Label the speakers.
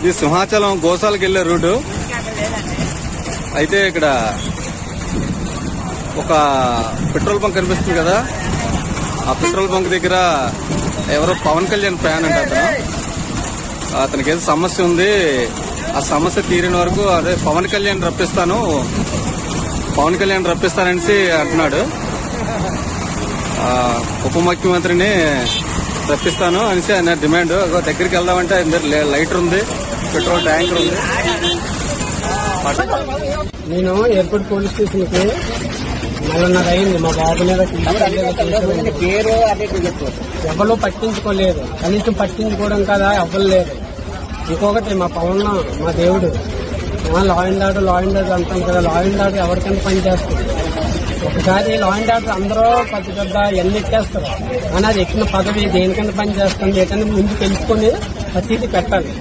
Speaker 1: ఇది సింహాచలం గోశాలకు వెళ్లే రూటు. అయితే ఇక్కడ ఒక పెట్రోల్ బంక్ కనిపిస్తుంది కదా, ఆ పెట్రోల్ బంక్ దగ్గర ఎవరో పవన్ కళ్యాణ్ ఫ్యాన్ అంట అతనికి ఏదో సమస్య ఉంది, ఆ సమస్య తీరిన వరకు అదే పవన్ కళ్యాణ్ రప్పిస్తానని అంటున్నాడు. ఉప ముఖ్యమంత్రిని రప్పిస్తాను అనేసి ఆయన డిమాండ్. దగ్గరికి వెళ్దామంటే లైటర్ ఉంది, పెట్రోల్ ట్యాంకర్ ఉంది.
Speaker 2: నేను ఎయిర్పోర్ట్ పోలీస్ స్టేషన్ కి 4:30 అయింది. మా బాబు మీద ఎవరు పట్టించుకోలేదు, కనీసం పట్టించుకోవడం కదా ఎవ్వలేదు. ఇంకొకటి మా పవన్ మా దేవుడు, లా అండ్ ఆర్డర్ అంటాం కదా, లా అండ్ ఆర్డర్ ఎవరికైనా పనిచేస్తుంది. ఒకసారి లా అండ్ ఆర్డర్ అందరూ పెద్ద ఎన్ని ఎక్కేస్తారు, కానీ అది ఎక్కిన పదవి దేనికైనా పనిచేస్తుంది, ఏదైనా ముందు తెలుసుకుని ప్రతిదీ పెట్టాలి.